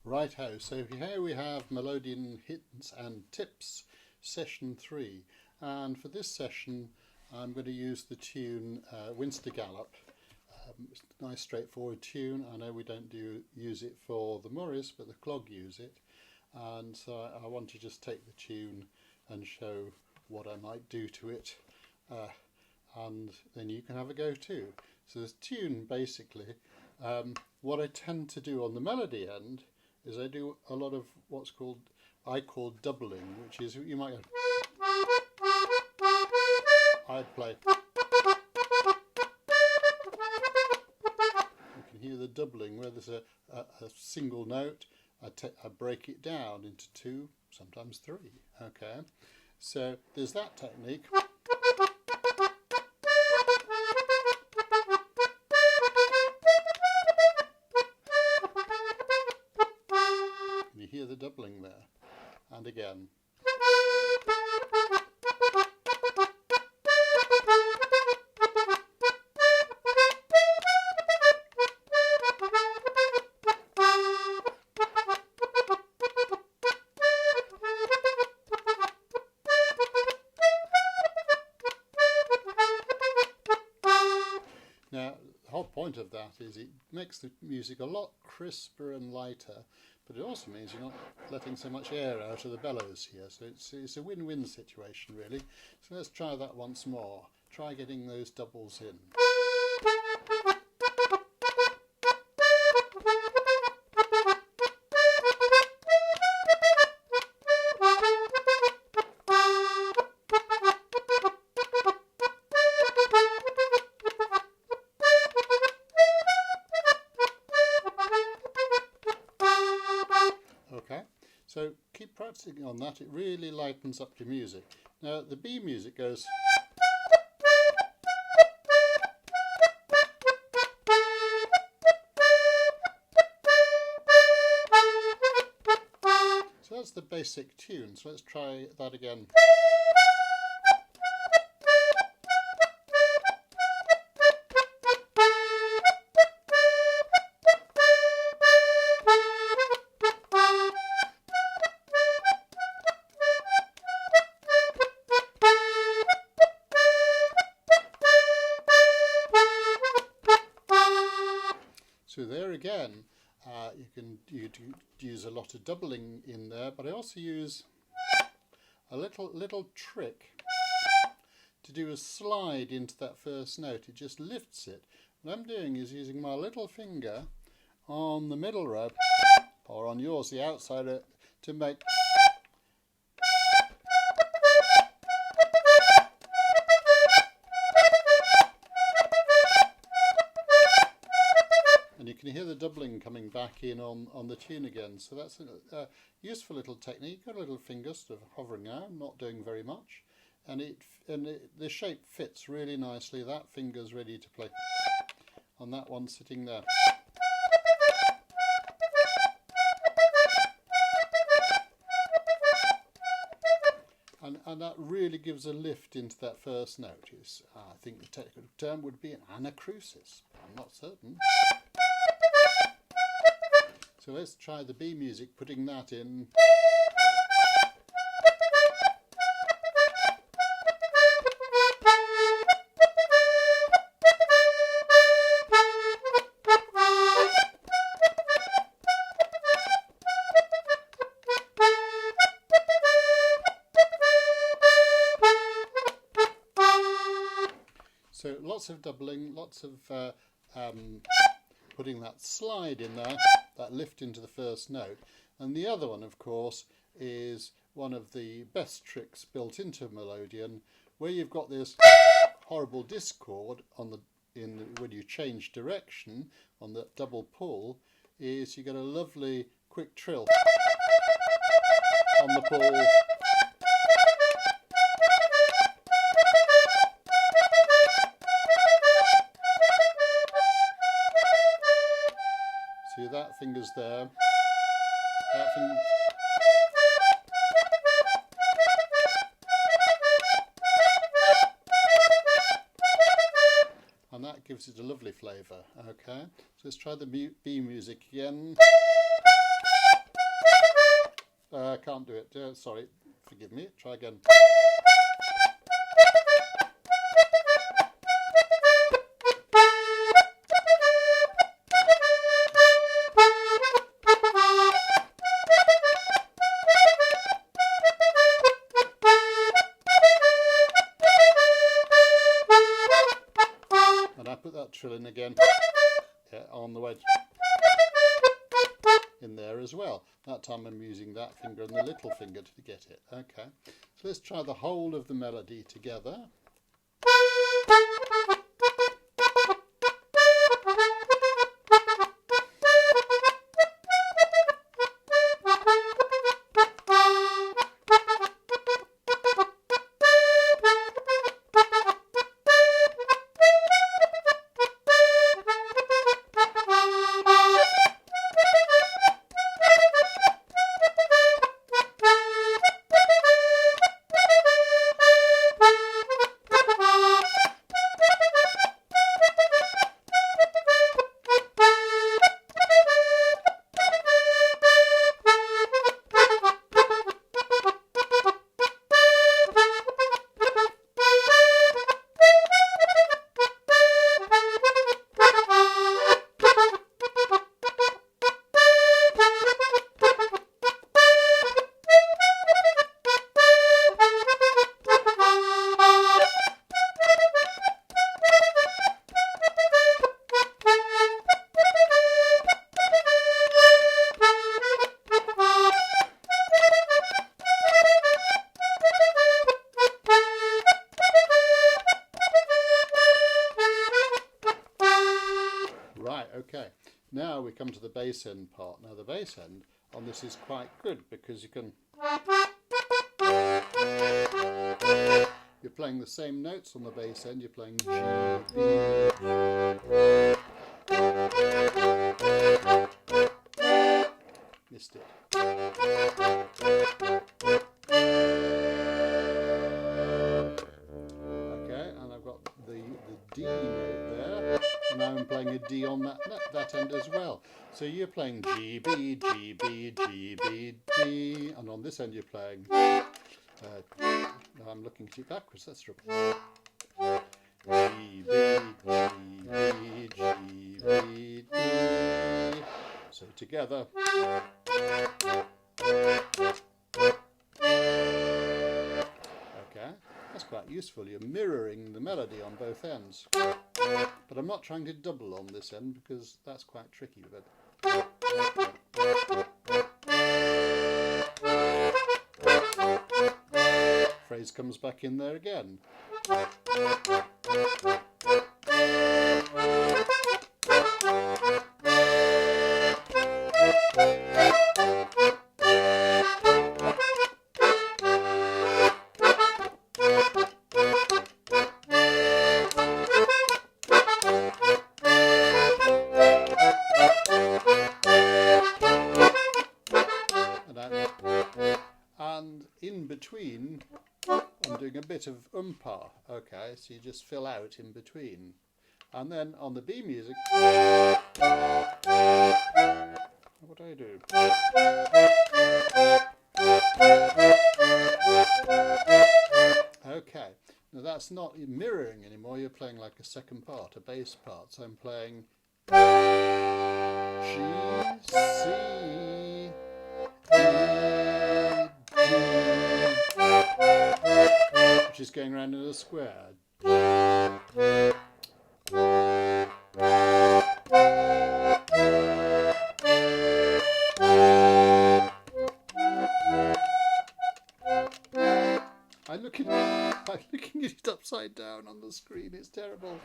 Righto, so here we have Melodeon Hints and Tips session 3, and for this session I'm going to use the tune Winster Gallop. It's a nice straightforward tune. I know we don't use it for the Morris, but the clog use it, and so I want to just take the tune and show what I might do to it, and then you can have a go too. So this tune basically, what I tend to do on the melody end is I do a lot of what's called, I call doubling, which is you might go, I'd play, you can hear the doubling where there's a single note. I break it down into two, sometimes three. Okay, so there's that technique. You hear the doubling there, and again. Now, the whole point of that is it makes the music a lot crisper and lighter, but it also means you're not letting so much air out of the bellows here, so it's a win-win situation really. So let's try that once more. Try getting those doubles in. Okay, so keep practicing on that, it really lightens up your music. Now the B music goes, so that's the basic tune, so let's try that again. So there again, you can use a lot of doubling in there, but I also use a little trick to do a slide into that first note. It just lifts it. What I'm doing is using my little finger on the middle row, or on yours, the outside, to make. And you can hear the doubling coming back in on the tune again. So that's a useful little technique. Got a little finger sort of hovering around, not doing very much, and the shape fits really nicely. That finger's ready to play on that one sitting there. And that really gives a lift into that first note. I think the technical term would be an anacrusis. I'm not certain. So let's try the B music, putting that in. So lots of doubling, lots of putting that slide in there, that lift into the first note. And the other one, of course, is one of the best tricks built into Melodeon, where you've got this horrible discord on when you change direction on the double pull, is you get a lovely quick trill on the pull. See, that finger's there. And that gives it a lovely flavour. Okay, so let's try the B music again. Can't do it. Sorry, forgive me. Try again. And I put that trill in again on the wedge in there as well. That time I'm using that finger and the little finger to get it. Okay, so let's try the whole of the melody together. Right, okay. Now we come to the bass end part. Now the bass end on this is quite good because you can... You're playing the same notes on the bass end. You're playing G, B. Missed it. Okay, and I've got the D note there. And now I'm playing a D on that end as well. So you're playing G, B, G, B, G, B, D. And on this end you're playing... I'm looking at you backwards, that's true. G, B, G, B, G, B, D. So together. Okay, that's quite useful. You're mirroring the melody on both ends. But I'm not trying to double on this end because that's quite tricky. But phrase comes back in there again. And in between, I'm doing a bit of umpar, okay, so you just fill out in between. And then on the B music, what do I do? Okay, now that's not mirroring anymore, you're playing like a second part, a bass part. So I'm playing G, C, E, which is going around in a square. I'm looking at it upside down on the screen, it's terrible.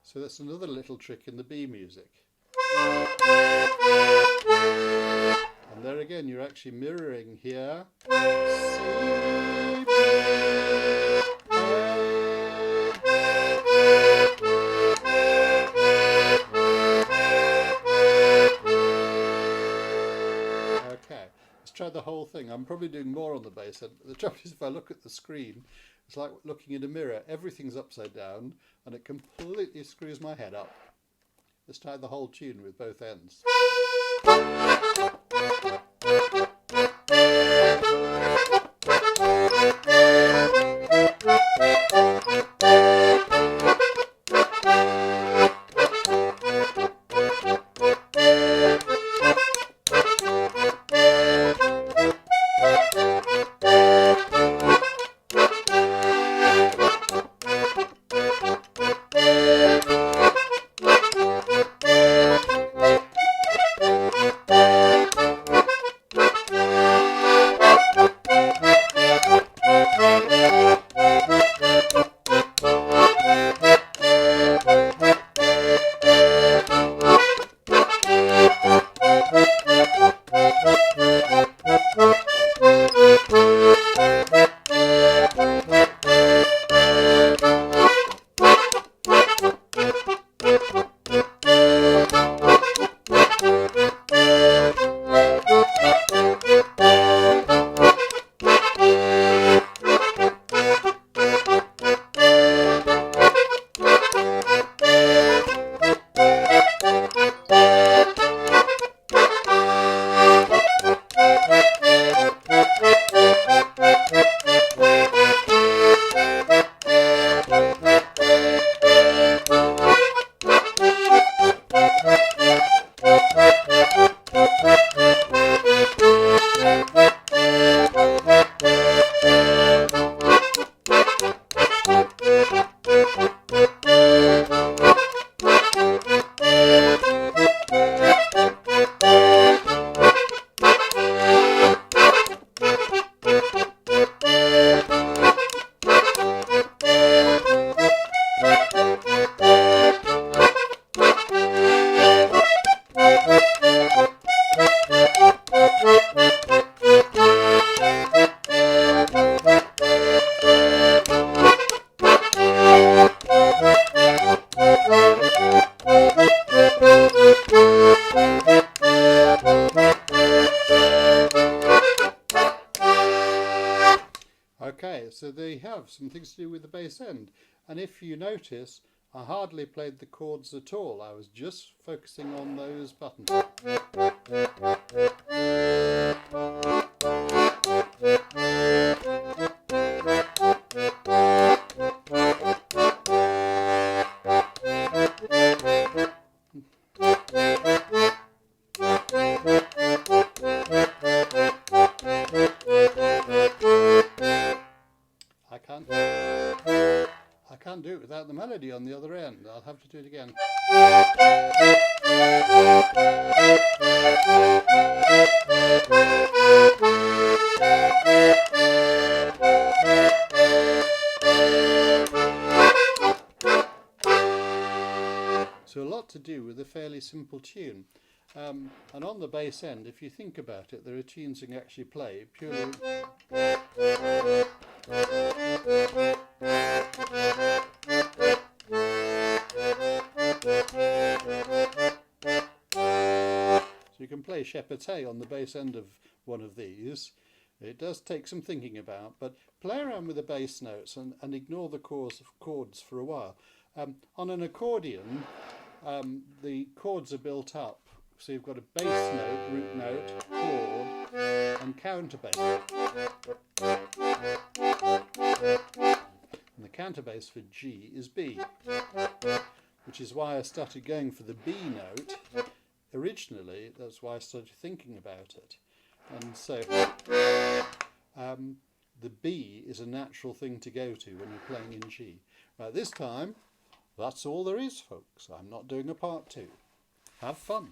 So that's another little trick in the B music. And there again, you're actually mirroring here. C, B, okay, Let's try the whole thing. I'm probably doing more on the bass end. The trouble is, if I look at the screen, it's like looking in a mirror. Everything's upside down and it completely screws my head up. Let's try the whole tune with both ends. Okay, so there you have some things to do with the bass end. And if you notice, I hardly played the chords at all. I was just focusing on those buttons. I can't do it without the melody on the other end. I'll have to do it again. So a lot to do with a fairly simple tune. And on the bass end, if you think about it, there are tunes you can actually play purely. So you can play Shepherd's Hay on the bass end of one of these. It does take some thinking about, but play around with the bass notes and ignore the chords for a while. On an accordion, the chords are built up. So you've got a bass note, root note, chord, and counterbass. And the counterbass for G is B, which is why I started going for the B note. Originally, that's why I started thinking about it. And so the B is a natural thing to go to when you're playing in G. Right, this time, that's all there is, folks. I'm not doing a part 2. Have fun.